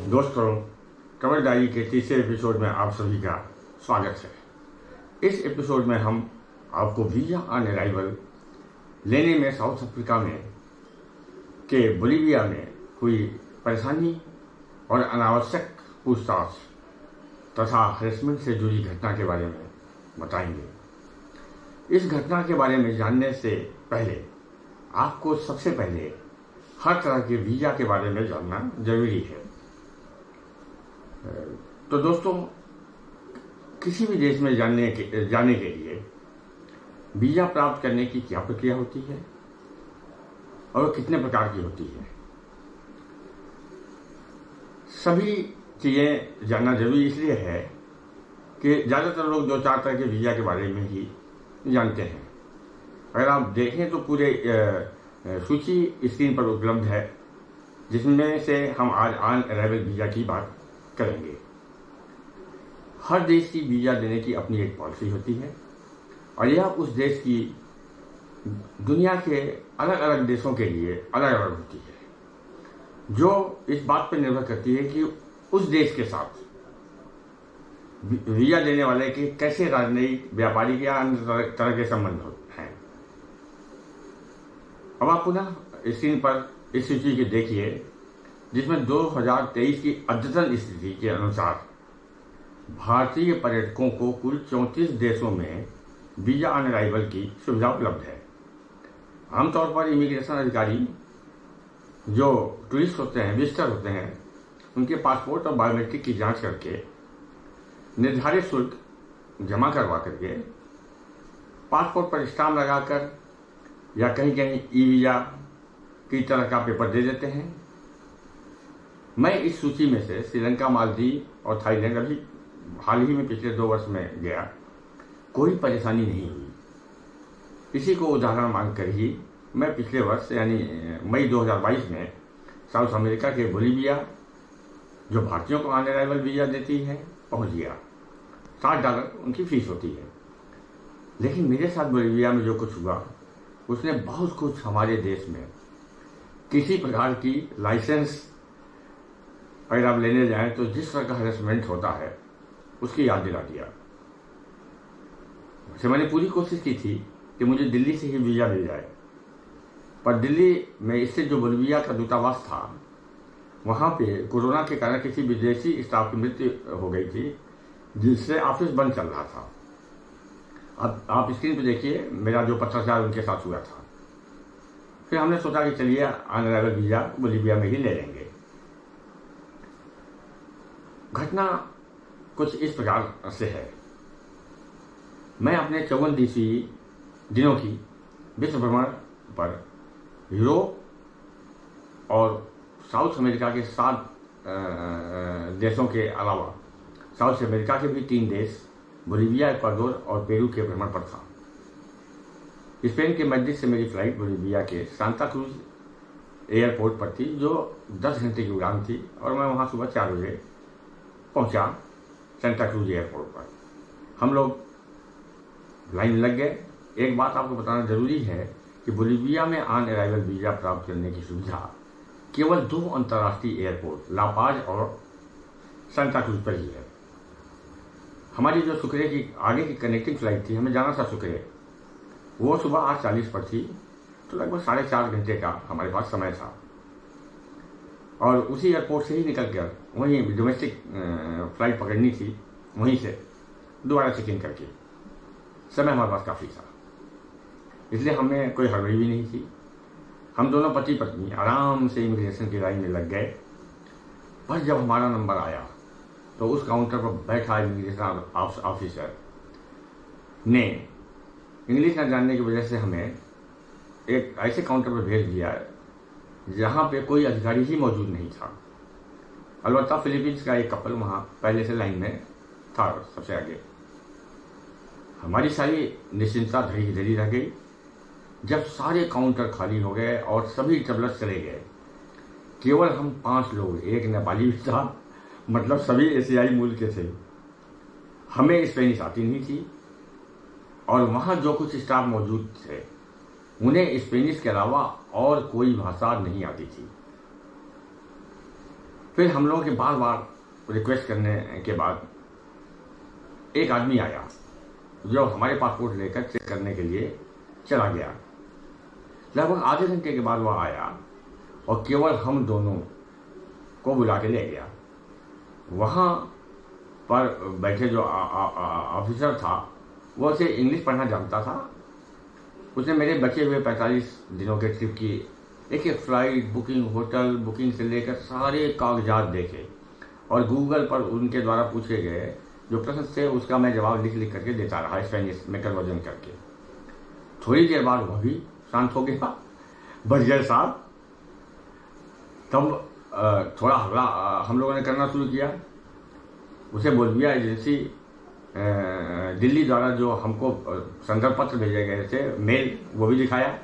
दोस्तों, cover diary के तीसरे एपिसोड में आप सभी का स्वागत है। इस एपिसोड में हम आपको वीज़ा ऑन अराइवल लेने में साउथ अफ्रीका में के बोलीविया में हुई परेशानी और अनावश्यक पूछताछ तथा हरेसमेंट से जुड़ी घटना के बारे में बताएंगे। इस घटना के बारे में जानने से पहले आपको सबसे पहले हर तरह के वीज़ा के बारे में जानना जरूरी है। तो दोस्तों, किसी भी देश में जाने के लिए वीज़ा प्राप्त करने की क्या प्रक्रिया होती है और वो कितने प्रकार की होती है, सभी चीज़ें जानना जरूरी इसलिए है कि ज़्यादातर लोग दो चार तरह के वीज़ा के बारे में ही जानते हैं। अगर आप देखें तो पूरे सूची स्क्रीन पर उपलब्ध है, जिसमें से हम आज ऑन अराइवल वीज़ा की बात करेंगे। हर देश की वीज़ा देने की अपनी एक पॉलिसी होती है और यह उस देश की दुनिया के अलग अलग देशों के लिए अलग अलग होती है, जो इस बात पर निर्भर करती है कि उस देश के साथ वीज़ा देने वाले के कैसे राजनयिक, व्यापारिक या अन्य तरह के संबंध हैं। अब आप पुनः स्क्रीन पर इस सूची को देखिए, जिसमें 2023 की अद्यतन स्थिति के अनुसार भारतीय पर्यटकों को कुल 34 देशों में वीज़ा ऑन अराइवल की सुविधा उपलब्ध है। आमतौर पर इमिग्रेशन अधिकारी जो टूरिस्ट होते हैं, विजिटर होते हैं, उनके पासपोर्ट और बायोमेट्रिक की जांच करके निर्धारित शुल्क जमा करवा करके पासपोर्ट पर स्टाम्प लगाकर या कहीं कहीं ई वीज़ा की तरह का पेपर दे देते हैं। मैं इस सूची में से श्रीलंका, मालदीव और थाईलैंड अभी हाल ही में पिछले 2 वर्ष में गया, कोई परेशानी नहीं हुई। इसी को उदाहरण मानकर ही मैं पिछले वर्ष यानी मई 2022 में साउथ अमेरिका के बोलीविया, जो भारतीयों को ऑन अराइवल वीज़ा देती है, पहुंच गया। $60 उनकी फीस होती है। लेकिन मेरे साथ बोलीविया में जो कुछ हुआ, उसने बहुत कुछ हमारे देश में किसी प्रकार की लाइसेंस अगर आप लेने जाएं तो जिस तरह का हरेसमेंट होता है, उसकी याद दिला दिया। वैसे मैंने पूरी कोशिश की थी कि मुझे दिल्ली से ही वीज़ा मिल जाए, पर दिल्ली में इससे जो बोलीविया का दूतावास था, वहाँ पे कोरोना के कारण किसी विदेशी स्टाफ की मृत्यु हो गई थी, जिससे ऑफिस बंद चल रहा था। अब आप स्क्रीन पे देखिए मेरा जो पत्राचार उनके साथ हुआ था। फिर हमने सोचा कि चलिए ऑन अराइवल वीज़ा बोलीविया में ही ले लेंगे। घटना कुछ इस प्रकार से है। मैं अपने 54 दिनों की विश्व भ्रमण पर यूरोप और साउथ अमेरिका के 7 देशों के अलावा साउथ अमेरिका के भी 3 देश बोलीविया, इक्वाडोर और पेरू के भ्रमण पर था। स्पेन के मैड्रिड से मेरी फ्लाइट बोलीविया के सांता क्रूज एयरपोर्ट पर थी, जो 10 घंटे की उड़ान थी, और मैं वहाँ सुबह 4 बजे पहुंचा सेंटा क्रूज एयरपोर्ट पर। हम लोग लाइन लग गए। एक बात आपको बताना जरूरी है कि बोलीविया में ऑन अराइवल वीज़ा प्राप्त करने की सुविधा केवल 2 अंतर्राष्ट्रीय एयरपोर्ट, ला पाज और सेंटा क्रूज पर ही है। हमारी जो सुक्रे की आगे की कनेक्टिंग फ्लाइट थी, हमें जाना था सुक्रे, वो सुबह 8:40 पर थी, तो लगभग 4.5 घंटे का हमारे पास समय था। और उसी एयरपोर्ट से ही निकल कर वहीं डोमेस्टिक फ्लाइट पकड़नी थी, वहीं से दोबारा चेक इन करके। समय हमारे पास काफ़ी था, इसलिए हमें कोई हड़बड़ी भी नहीं थी। हम दोनों पति पत्नी आराम से इमिग्रेशन की लाइन में लग गए। पर जब हमारा नंबर आया तो उस काउंटर पर बैठा इमिग्रेशन ऑफिसर ने इंग्लिश न जानने की वजह से हमें एक ऐसे काउंटर पर भेज दिया जहाँ पे कोई अधिकारी ही मौजूद नहीं था। अलबत्ता फिलीपींस का एक कपल वहाँ पहले से लाइन में था, सबसे आगे। हमारी सारी निश्चिंतता धरी धरी रह गई जब सारे काउंटर खाली हो गए और सभी ट्रेवलर्स चले गए। केवल हम 5 लोग, एक नेपाली भी था, मतलब सभी एशियाई मूल के थे। हमें स्पेनिश आती नहीं थी और वहाँ जो कुछ स्टाफ मौजूद थे, उन्हें स्पेनिश के अलावा और कोई भाषा नहीं आती थी। फिर हम लोगों के बार बार रिक्वेस्ट करने के बाद एक आदमी आया जो हमारे पासपोर्ट लेकर चेक करने के लिए चला गया। लगभग आधे घंटे के बाद वह आया और केवल हम दोनों को बुला के ले गया। वहाँ पर बैठे जो ऑफिसर था वो उसे इंग्लिश पढ़ना जानता था। उसने मेरे बचे हुए 45 दिनों के ट्रिप की एक एक फ्लाइट बुकिंग, होटल बुकिंग से लेकर सारे कागजात देखे और गूगल पर उनके द्वारा पूछे गए जो प्रश्न थे उसका मैं जवाब लिख करके देता रहा, स्पेनिश में कन्वर्जन करके। थोड़ी देर बाद वह भी शांत हो गया, बर्जर साहब। तब थोड़ा हल्ला हम लोगों ने करना शुरू किया। उसे बोलविया एजेंसी दिल्ली द्वारा जो हमको संदर्भ पत्र भेजे गए थे, मेल, वो भी दिखाया,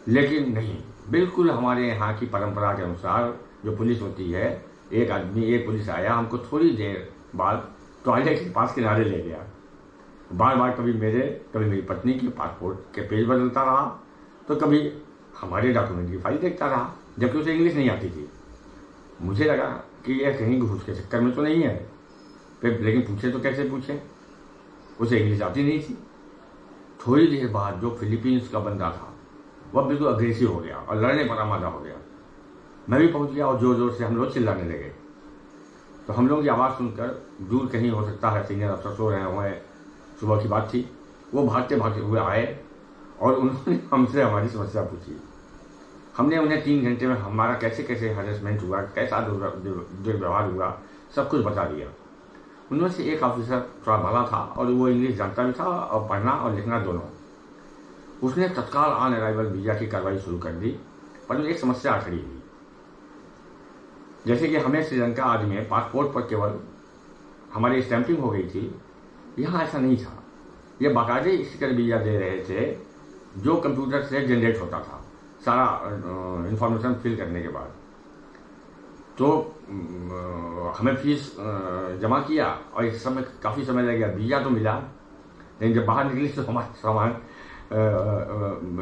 लेकिन नहीं, बिल्कुल हमारे यहाँ की परंपरा के अनुसार जो पुलिस होती है, एक पुलिस आया, हमको थोड़ी देर बाद टॉयलेट के पास किनारे ले गया। बार बार कभी मेरी पत्नी के पासपोर्ट के पेज बदलता रहा तो कभी हमारे डॉक्यूमेंट की फाइल देखता रहा, जबकि उसे इंग्लिश नहीं आती थी। मुझे लगा कि यह कहीं घूस के चक्कर में तो नहीं है, फिर लेकिन पूछे तो कैसे पूछे, उसे इंग्लिश आती नहीं थी। थोड़ी देर बाद जो फिलीपींस का बंदा था वह बिल्कुल अग्रेसिव हो गया और लड़ने पर आमादा हो गया। मैं भी पहुंच गया और जोर जोर से हम लोग चिल्लाने लगे। तो हम लोगों की आवाज़ सुनकर, दूर कहीं हो सकता है सीनियर अफसर सो रहे हुए, सुबह की बात थी, वो भागते भागते हुए आए और उन्होंने हमसे हमारी समस्या पूछी। हमने उन्हें 3 घंटे में हमारा कैसे कैसे हरेसमेंट हुआ, कैसा दुर्व्यवहार हुआ, सब कुछ बता दिया। उनमें से एक ऑफिसर थोड़ा भला था और वो इंग्लिश जानता भी था और पढ़ना और लिखना दोनों। उसने तत्काल ऑन अराइवल वीजा की कार्रवाई शुरू कर दी, पर एक समस्या खड़ी हुई। जैसे कि हमें श्रीलंका आदि में पासपोर्ट पर केवल हमारी स्टैंपिंग हो गई थी, यहाँ ऐसा नहीं था। ये बाकायदे स्टिकर वीजा दे रहे थे जो कंप्यूटर से जनरेट होता था सारा इंफॉर्मेशन फिल करने के बाद। तो हमें फीस जमा किया और इस समय काफ़ी समय लग गया। वीजा तो मिला, लेकिन जब बाहर निकली तो हमारा सामान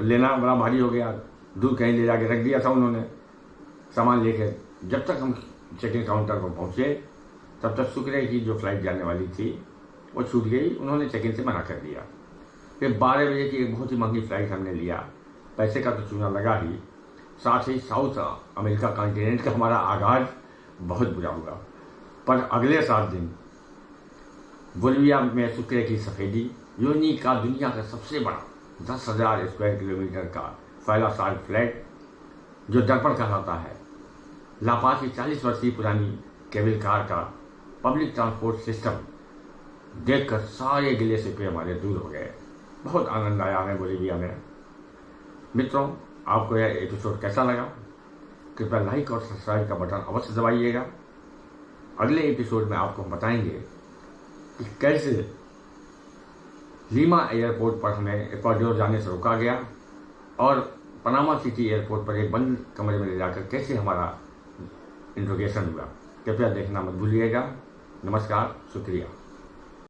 लेना बड़ा भारी हो गया। दूर कहीं ले जाके रख दिया था उन्होंने सामान लेके। जब तक हम चेकिंग काउंटर पर पहुँचे तब तक शुक्र है कि जो फ्लाइट जाने वाली थी वो छूट गई, उन्होंने चेकिंग से मना कर दिया। फिर 12 बजे की एक बहुत ही महंगी फ्लाइट हमने लिया। पैसे का तो चूना लगा ही, साथ ही साउथ अमेरिका कॉन्टिनेंट का हमारा आगाज बहुत बुरा हुआ। पर अगले 7 दिन बोलिविया में शुक्र की सफ़ेदी, योनी का दुनिया का सबसे बड़ा 10,000 स्क्वायर किलोमीटर का फैला साल फ्लैट जो दर्पण कहलाता है, लापास की 40 वर्षीय पुरानी केबल कार का पब्लिक ट्रांसपोर्ट सिस्टम देखकर सारे गिले शिकवे हमारे दूर हो गए। बहुत आनंद आया हमें बोलिविया में। मित्रों, आपको यह एपिसोड कैसा लगा? कृपया लाइक और सब्सक्राइब का बटन अवश्य दबाइएगा। अगले एपिसोड में आपको हम बताएंगे कि कैसे लीमा एयरपोर्ट पर हमें इक्वाडोर जाने से रोका गया और पनामा सिटी एयरपोर्ट पर एक बंद कमरे में ले जाकर कैसे हमारा इंट्रोगेशन हुआ। कृपया देखना मत भूलिएगा। नमस्कार, शुक्रिया।